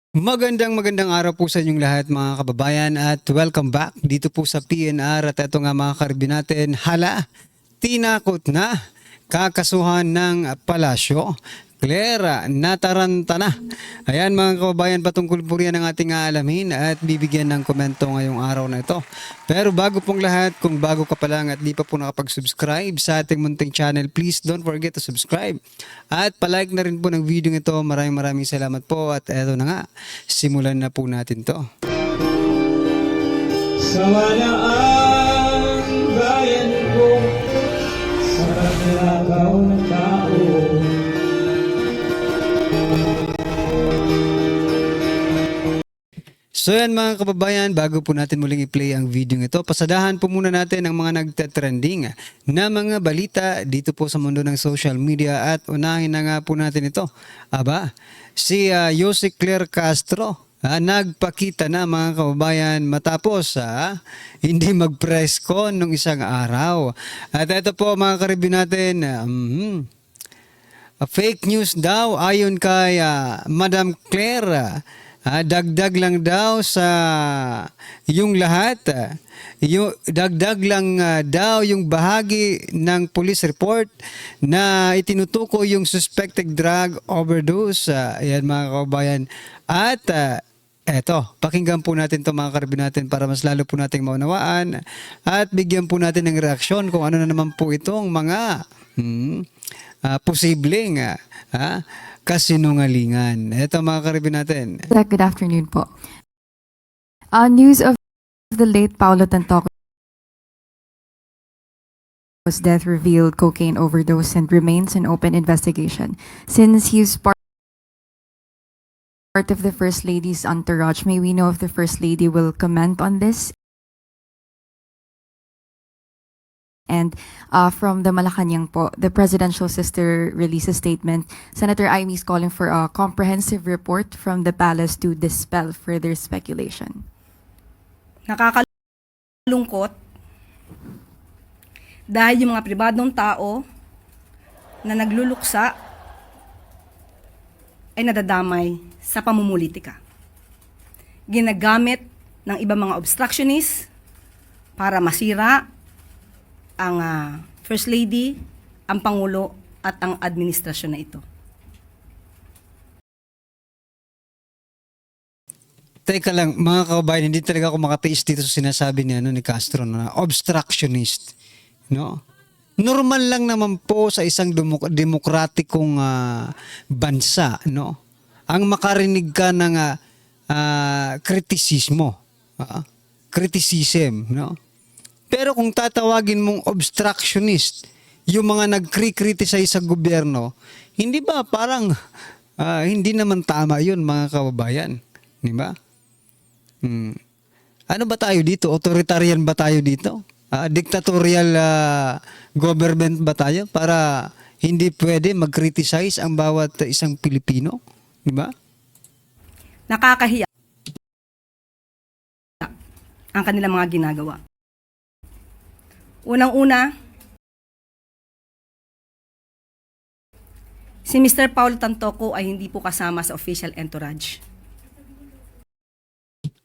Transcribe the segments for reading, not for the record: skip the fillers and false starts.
Magandang araw po sa inyong lahat mga kababayan at welcome back dito po sa PNR at ito nga mga karbi natin, tinakot na kakasuhan ng palasyo. Claire, nataranta na. Ayan mga kababayan, patungkol po riyan ang ating aalamin at bibigyan ng komento ngayong araw na ito. Pero bago pong lahat, kung bago ka pa lang at di pa po nakapag-subscribe sa ating munting channel, please don't forget to subscribe. At palike na rin po ng video ito. Maraming salamat po at eto na nga, simulan na po natin to. Sawa ang bayan ko sa paglakaw ng tao. So yan mga kababayan, bago po natin muling i-play ang video ito, pasadahan po muna natin ang mga nagtatrending na mga balita dito po sa mundo ng social media at unahin na nga po natin ito. Aba, si Jose Claire Castro. Nagpakita na mga kababayan matapos hindi mag-press con nung isang araw. At ito po mga karibin natin, fake news daw ayon kay Madam Claire. Dagdag lang daw sa yung lahat. Dagdag lang daw yung bahagi ng police report na itinutuko yung suspected drug overdose. Ayan mga kababayan. At eto, pakinggan po natin ito mga karabin natin para mas lalo po nating maunawaan at bigyan po natin ng reaksyon kung ano na naman po itong mga posibleng kasinungalingan. Ito mga karibin natin. Good afternoon po. News of the late Paulo Tantoco's death revealed cocaine overdose and remains an open investigation. Since he's part of the First Lady's entourage, may we know if the First Lady will comment on this? And from the Malacanang po, the presidential sister released a statement. Senator Amy is calling for a comprehensive report from the palace to dispel further speculation. Nakakalungkot dahil yung mga pribadong tao na nagluluksa ay nadadamay sa pamumulitika. Ginagamit ng ibang mga obstructionists para masira ang First Lady, ang Pangulo at ang administrasyon na ito. Teka lang, mga kababayan, hindi talaga ako makatiis dito sa sinasabi ni Castro na obstructionist. No? Normal lang naman po sa isang demokratikong bansa, no? Ang makarinig ka ng kritisismo, criticism, no? Pero kung tatawagin mong obstructionist, yung mga nagkri-criticize sa gobyerno, hindi ba parang hindi naman tama yun mga kababayan? Di ba? Ano ba tayo dito? Authoritarian ba tayo dito? Dictatorial government ba tayo? Para hindi pwede mag-criticize ang bawat isang Pilipino? Di ba? Nakakahiya ang kanilang mga ginagawa. Unang-una, si Mr. Paulo Tantoco ay hindi po kasama sa official entourage.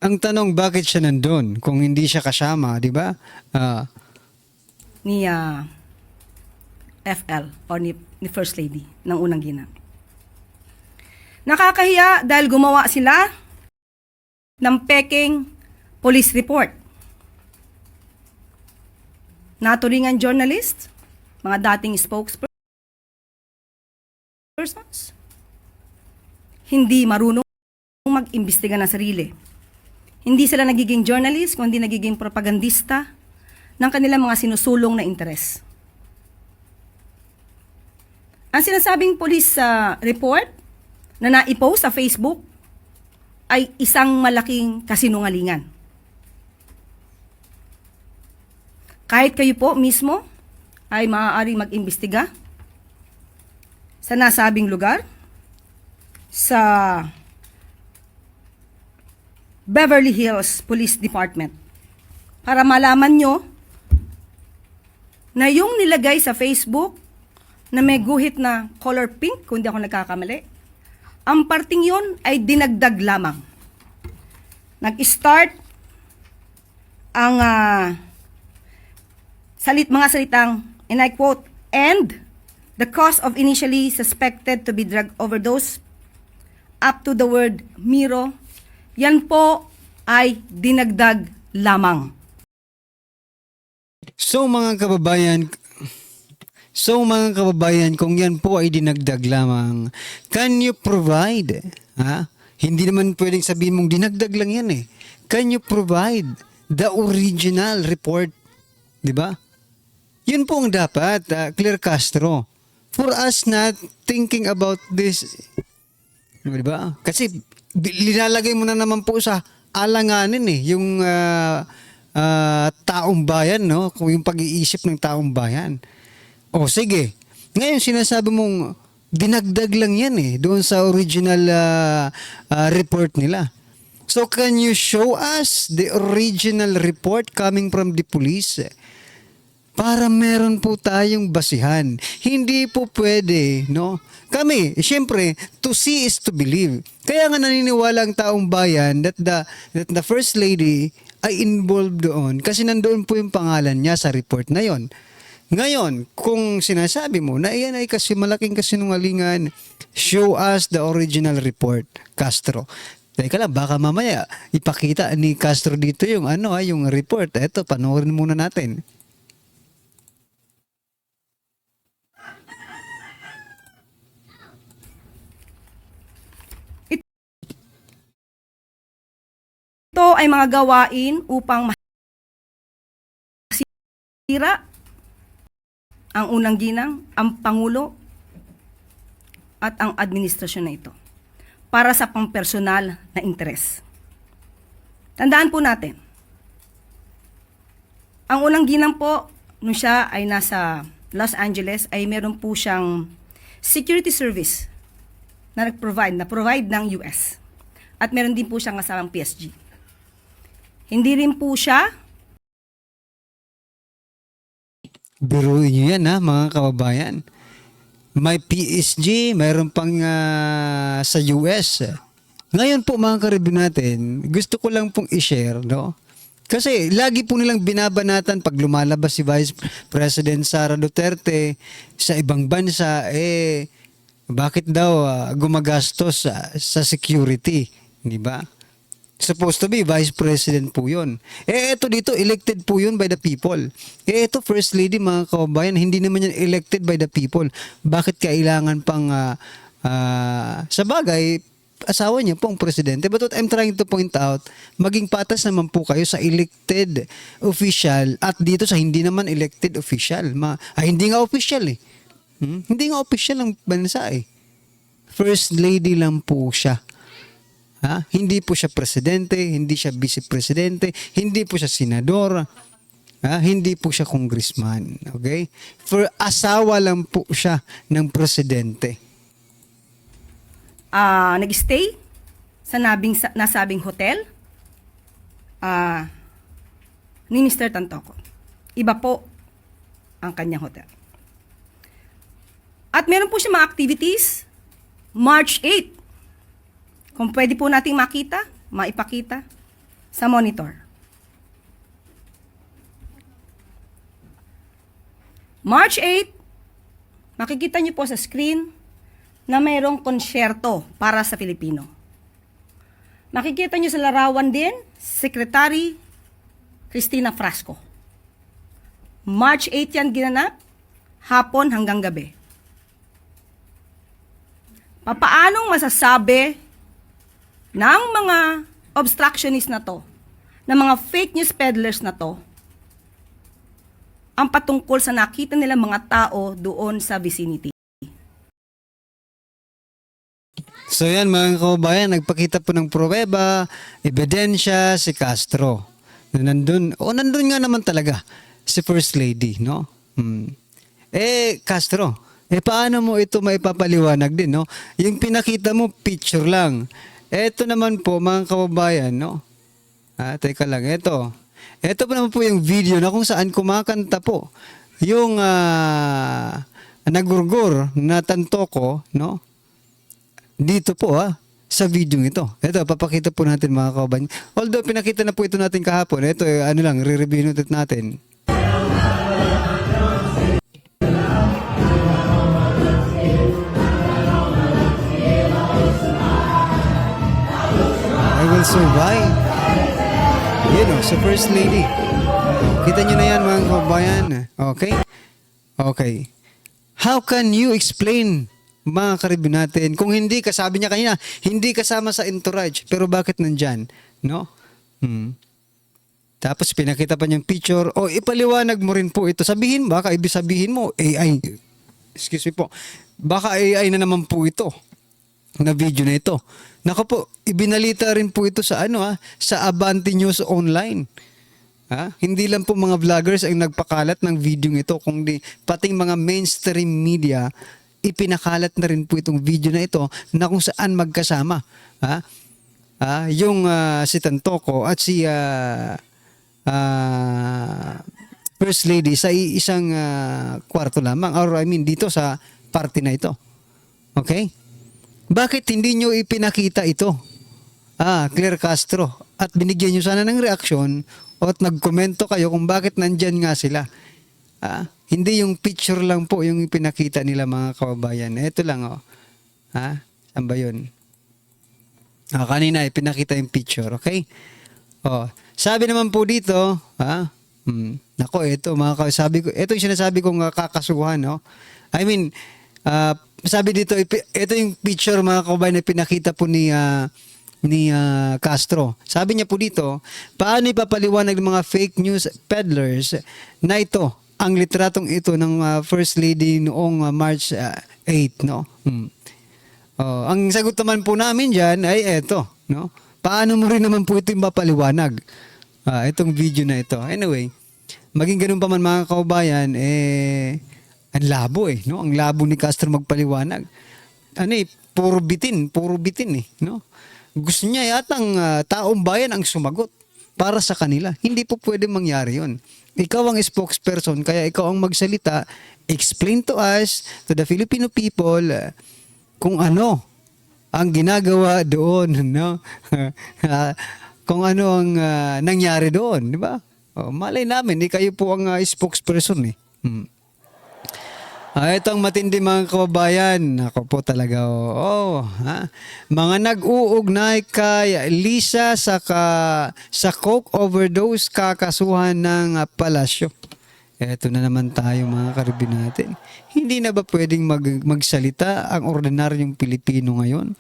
Ang tanong, bakit siya nandun kung hindi siya kasama, di ba? Ni FL or ni First Lady ng unang ginang. Nakakahiya dahil gumawa sila ng peking police report. Naturingan journalist, mga dating spokespersons, hindi marunong mag-imbestiga ng sarili. Hindi sila nagiging journalist, kundi nagiging propagandista ng kanilang mga sinusulong na interes. Ang sinasabing police report na naipost sa Facebook ay isang malaking kasinungalingan. Kahit kayo po mismo ay maaaring mag-imbestiga sa nasabing lugar, sa Beverly Hills Police Department, para malaman nyo na yung nilagay sa Facebook na may guhit na color pink, kung di ako nagkakamali, ang parting yon ay dinagdag lamang. Nag-start ang mga salitang, and I quote, "and the cause of initially suspected to be drug overdose," up to the word "Miro." Yan po ay dinagdag lamang. So mga kababayan, kung yan po ay dinagdag lamang, can you provide? Hindi naman pwedeng sabihin mong dinagdag lang yan eh. Can you provide the original report? 'Di ba? Yun po ang dapat, Claire Castro. For us not thinking about this, 'di ba? Kasi linalagay mo na naman po sa alanganin eh, yung taong bayan, no? Kung yung pag-iisip ng taong bayan. O sige, ngayon sinasabi mong dinagdag lang yan eh, doon sa original report nila. So can you show us the original report coming from the police? Para meron po tayong basihan. Hindi po pwede, no? Kami, siyempre, to see is to believe. Kaya nga naniniwala ang taong bayan that the First Lady ay involved doon kasi nandoon po yung pangalan niya sa report na yon. Ngayon, kung sinasabi mo na iyan ay kasi malaking kasinungalingan, show us the original report, Castro. Teka lang, baka mamaya ipakita ni Castro dito yung yung report. Eto, panoorin muna natin. Ito ay mga gawain upang masira ang unang ginang, ang Pangulo, at ang administrasyon na ito para sa pampersonal na interes. Tandaan po natin, ang unang ginang po, nung siya ay nasa Los Angeles, ay meron po siyang security service na provide ng US. At meron din po siyang kasamang PSG. Hindi rin po siya Biruin nyo yan mga kababayan. May PSG, mayroon pang sa US. Ngayon po mga karibin natin, gusto ko lang pong i-share, no? Kasi lagi po nilang binabanatan pag lumalabas si Vice President Sara Duterte sa ibang bansa, bakit daw gumagastos sa security, di ba? Supposed to be Vice President po yun. Eto dito, elected po yun by the people. Eto First Lady mga kababayan, hindi naman yan elected by the people. Bakit kailangan pang, sa bagay, asawa niya po ang presidente. But what I'm trying to point out, maging patas naman po kayo sa elected official at dito sa hindi naman elected official. Hindi nga official eh. Hindi nga official ang bansa eh. First Lady lang po siya. Hindi po siya presidente, hindi siya vice presidente, hindi po siya senador, hindi po siya congressman. Okay? For asawa lang po siya ng presidente. Nag-stay sa nasabing hotel ni Mr. Tantoco. Iba po ang kanyang hotel. At meron po siya mga activities March 8. Kung pwede po nating maipakita sa monitor. March 8, makikita niyo po sa screen na mayroong konsyerto para sa Filipino. Makikita niyo sa larawan din, Secretary Cristina Frasco. March 8 yan ginanap, hapon hanggang gabi. Papaanong masasabi ng mga obstructionist na to, ng mga fake news peddlers na to, ang patungkol sa nakita nila mga tao doon sa vicinity? So yan mga kababayan, nagpakita po ng pruweba, ebidensya si Castro. Na nandun nga naman talaga si First Lady, no? Castro, paano mo ito maipapaliwanag din, no? Yung pinakita mo, picture lang. Ito naman po mga kababayan, no? Teka lang, ito. Ito po naman po yung video na kung saan kumakanta po yung nagurgur na Tantoco, no? dito po sa video ito. Ito, papakita po natin mga kababayan. Although pinakita na po ito natin kahapon, ito ano lang, re-review natin. I will survive. Yun sa First Lady. Kita nyo na yan mga kababayan. Okay? Okay. How can you explain mga karibyo natin kung hindi sabi niya kanina, hindi kasama sa entourage, pero bakit nandyan? No? Tapos pinakita pa niyang picture, ipaliwanag mo rin po ito. Baka ibig sabihin mo, AI. Excuse me po. Baka AI na naman po ito na video na ito. Nako po, ibinalita rin po ito sa sa Abante News Online. Hindi lang po mga vloggers ang nagpakalat ng video ito, kundi pating mga mainstream media ipinakalat na rin po itong video na ito na kung saan magkasama yung si Tantoco at si First Lady sa isang kwarto lamang, or I mean dito sa party na ito. Okay? Bakit hindi nyo ipinakita ito? Claire Castro, at binigyan nyo sana ng reaksyon at nagkomento kayo kung bakit nandyan nga sila. Hindi yung picture lang po yung pinakita nila mga kababayan. Ito lang Saan ba yun? Kanina pinakita yung picture, okay? Sabi naman po dito, nako, ito mga sabi ko, ito yung sinasabi kong kakasuhan, no? I mean, sabi dito, ito yung picture mga kababayan na pinakita po ni Castro. Sabi niya po dito, paano ipapaliwanag ng mga fake news peddlers na ito, ang litratong ito ng First Lady noong March 8, no? Ang sagot naman po namin diyan ay eto, no? Paano mo rin naman po ito mapaliwanag? Itong video na ito. Anyway, maging ganun pa man mga kaubayan, ang labo no? Ang labo ni Castro magpaliwanag. Puro bitin no? Gusto niya yatang taong bayan ang sumagot para sa kanila. Hindi po pwede mangyari yun. Ikaw ang spokesperson, kaya ikaw ang magsalita, explain to us, to the Filipino people, kung ano ang ginagawa doon, no? Kung ano ang nangyari doon, di ba? Malay namin, kayo po ang spokesperson Itong matindi mga kababayan, ako po talaga, mga nag-uugnay kay Lisa sa coke overdose kakasuhan ng palasyo. Eto na naman tayo mga karibin natin. Hindi na ba pwedeng magsalita ang ordinaryong Pilipino ngayon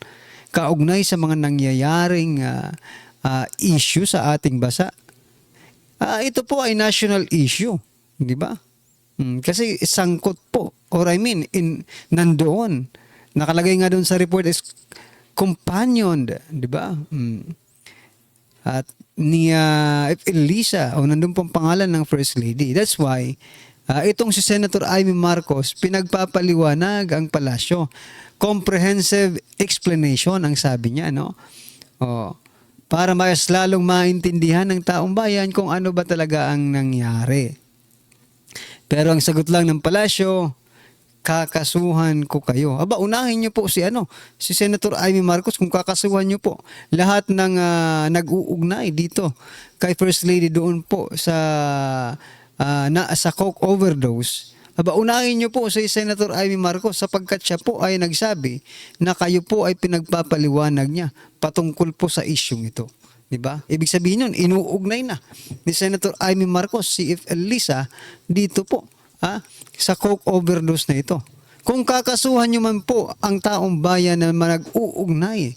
kaugnay sa mga nangyayaring issue sa ating bansa? Ito po ay national issue, di ba? Kasi sangkot po, or I mean, nandoon. Nakalagay nga doon sa report is companioned, di ba? At ni Elisa, nandun pong pangalan ng First Lady. That's why, itong si Senator Amy Marcos, pinagpapaliwanag ang palasyo. Comprehensive explanation, ang sabi niya, no? Para mas lalong maintindihan ng taong bayan kung ano ba talaga ang nangyari. Pero ang sagot lang ng palasyo, kakasuhan ko kayo. Unahin niyo po si Senator Amy Marcos kung kakasuhan niyo po lahat ng nag-uugnay dito kay First Lady doon po sa coke overdose. Unahin niyo po si Senator Amy Marcos sapagkat siya po ay nagsabi na kayo po ay pinagpapaliwanag niya patungkol po sa isyung ito. Diba? Ibig sabihin nun, inuugnay na ni Senator Amy Marcos si Elisa dito po sa coke overdose na ito. Kung kakasuhan nyo man po ang taong bayan na nag-uugnay,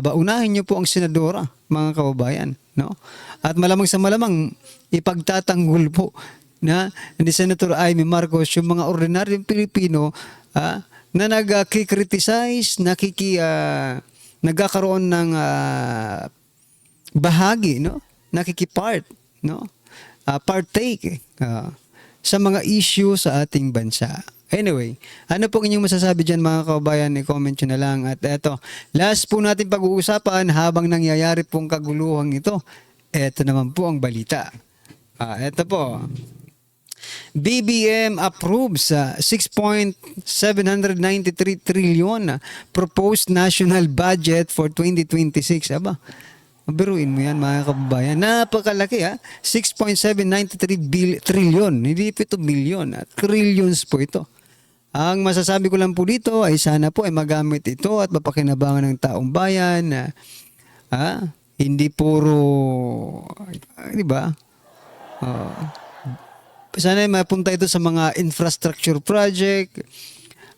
unahin nyo po ang senadora, mga kababayan. No? At malamang sa malamang, ipagtatanggol po na ni Senator Amy Marcos yung mga ordinaryong Pilipino na nag-criticize, nagkakaroon ng bahagi, no? Nakikipart, no? Partake sa mga issue sa ating bansa. Anyway, ano pong inyong masasabi dyan mga kababayan? I-comment nyo na lang. At eto, last po natin pag-uusapan habang nangyayari pong kaguluhan ito. Eto naman po ang balita. Eto po. BBM approves 6.793 trillion proposed national budget for 2026. Aba, biruin mo yan mga kababayan. Napakalaki 6.793 trillion. Hindi po ito billion. Trillions po ito. Ang masasabi ko lang po dito ay sana po ay magamit ito at mapakinabangan ng taong bayan. Hindi puro, di ba? Sana mapunta ito sa mga infrastructure project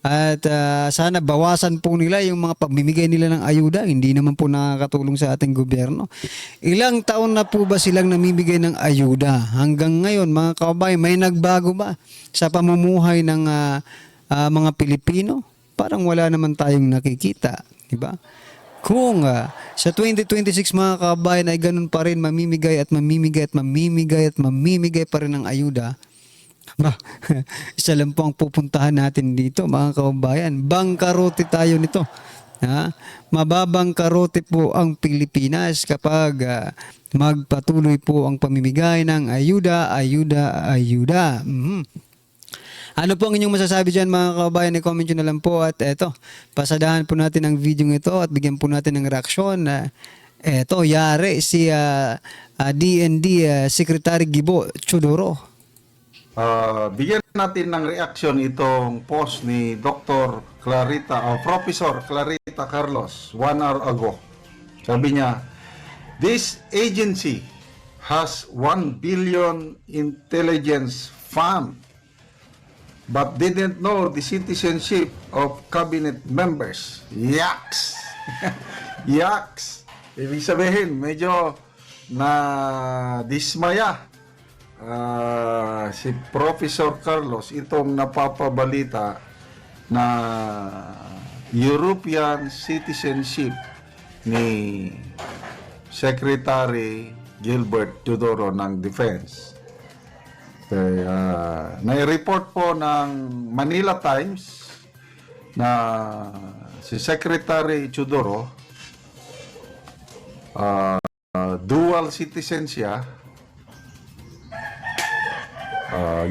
at sana bawasan po nila yung mga pamimigay nila ng ayuda. Hindi naman po nakakatulong sa ating gobyerno. Ilang taon na po ba silang namimigay ng ayuda? Hanggang ngayon mga kababayan, may nagbago ba sa pamumuhay ng mga Pilipino? Parang wala naman tayong nakikita, di ba? Kung sa 2026 mga kababayan ay ganun pa rin mamimigay at mamimigay at mamimigay at mamimigay pa rin ng ayuda, isa lang po ang pupuntahan natin dito mga kababayan. Bangkarote tayo nito. Mababangkarote po ang Pilipinas kapag magpatuloy po ang pamimigay ng ayuda. Ano po ang inyong masasabi dyan mga kababayan? I-comment nyo na lang po at eto, pasadahan po natin ang video ito at bigyan po natin ng reaksyon. Eto, yari si DND Secretary Gibo Chodoro. Bigyan natin ng reaksyon itong post ni Dr. Professor Clarita Carlos 1 hour ago. Sabi niya, this agency has 1 billion intelligence fund but didn't know the citizenship of cabinet members. Yaks! Yaks! Ibig sabihin, medyo na dismaya si Professor Carlos itong napapabalita na European citizenship ni Secretary Gilbert Teodoro ng Defense. Nai-report po ng Manila Times na si Secretary Teodoro dual citizen siya,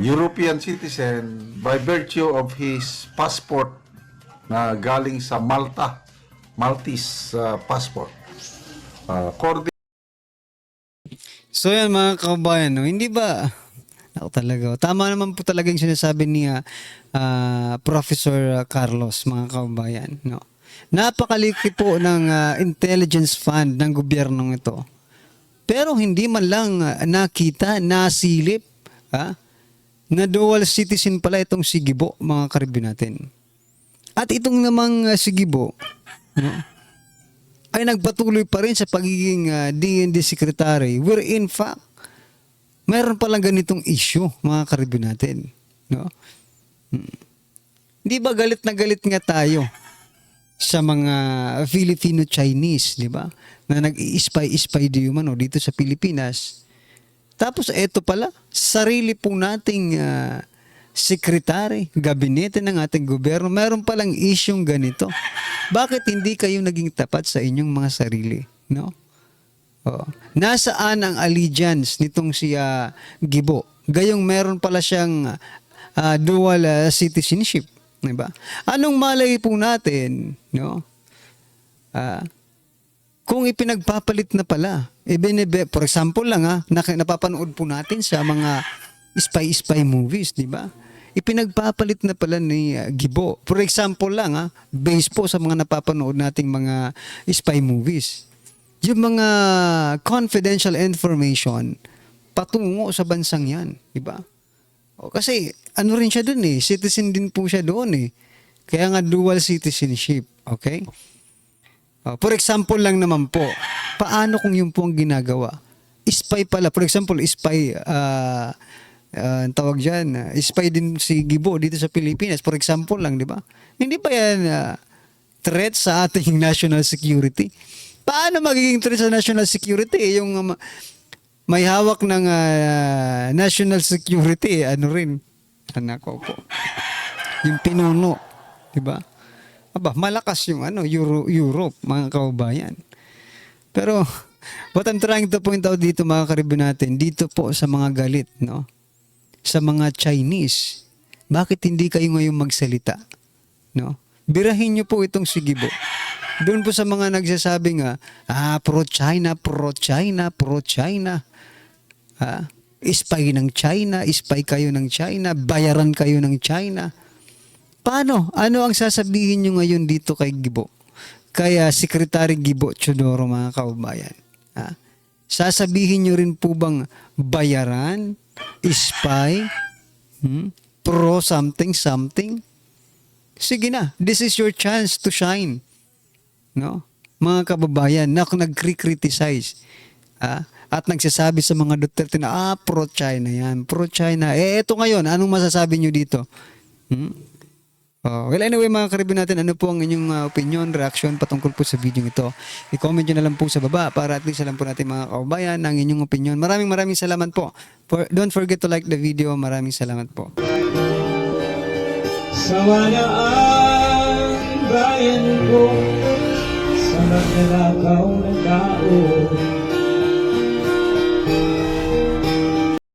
European citizen by virtue of his passport na galing sa Maltese passport. So yan mga kababayan, no? Hindi ba ako talaga. Tama naman po talaga yung sinasabi ni Professor Carlos, mga kababayan. No? Napakaliki po ng intelligence fund ng gobyernong ito. Pero hindi man lang nakita, nasilip, na dual citizen pala itong si Gibo, mga karibyo natin. At itong namang si Gibo, no, ay nagpatuloy pa rin sa pagiging DND Secretary, where in fact, mayroon palang ganitong issue, mga karibyo natin. No? Di ba galit na galit nga tayo sa mga Filipino-Chinese, di ba? Na nag-i-spy di umano dito sa Pilipinas. Tapos eto pala, sarili po nating sekretary, gabinete ng ating gobyerno, mayroon palang isyong ganito. Bakit hindi kayo naging tapat sa inyong mga sarili? No? Nasaan ang allegiance nitong si Gibo? Gayong meron pala siyang dual citizenship, 'di ba? Anong malay po natin, no? Kung ipinagpapalit na pala, for example lang napapanood po natin sa mga spy movies, 'di ba? Ipinagpapalit na pala ni Gibo. For example lang based po sa mga napapanood nating mga spy movies. Yung mga confidential information patungo sa bansang yan, di ba? Kasi ano rin siya dun citizen din po siya doon Kaya nga dual citizenship, okay? For example lang naman po, paano kung yun po ang ginagawa? Spy pala, for example, spy, tawag dyan, spy din si Gibo dito sa Pilipinas, for example lang, di ba? Hindi ba yan threat sa ating national security? Paano magiging threat sa national security? Yung may hawak ng national security, ano rin? Anak ko po. Yung pinuno. Diba? Aba, malakas yung Europe, mga kababayan. Pero, what I'm trying to point out dito, mga karibyo natin, dito po sa mga galit, no? sa mga Chinese. Bakit hindi kayo ngayon magsalita? No? Birahin niyo po itong si Gibo. Doon po sa mga nagsasabi nga, pro-China, pro-China, pro-China. Spy ng China, spy kayo ng China, bayaran kayo ng China. Paano? Ano ang sasabihin nyo ngayon dito kay Gibo? Kaya Secretary Gibo Teodoro, mga kaubayan. Sasabihin nyo rin po bang bayaran, spy, pro something, something? Sige na, this is your chance to shine. No? Mga kababayan, na nag-criticize. At nagsasabi sa mga Duterte na, pro-China yan, pro-China. Eto ngayon, anong masasabi nyo dito? Well, anyway, mga karibin natin, ano po ang inyong opinion, reaction patungkol po sa video ito? I-comment nyo na lang po sa baba para at least alam po natin, mga kababayan, ang inyong opinion. Maraming salamat po. Don't forget to like the video. Maraming salamat po. Sawa na ang bayan ko sa magnanakaw na tao.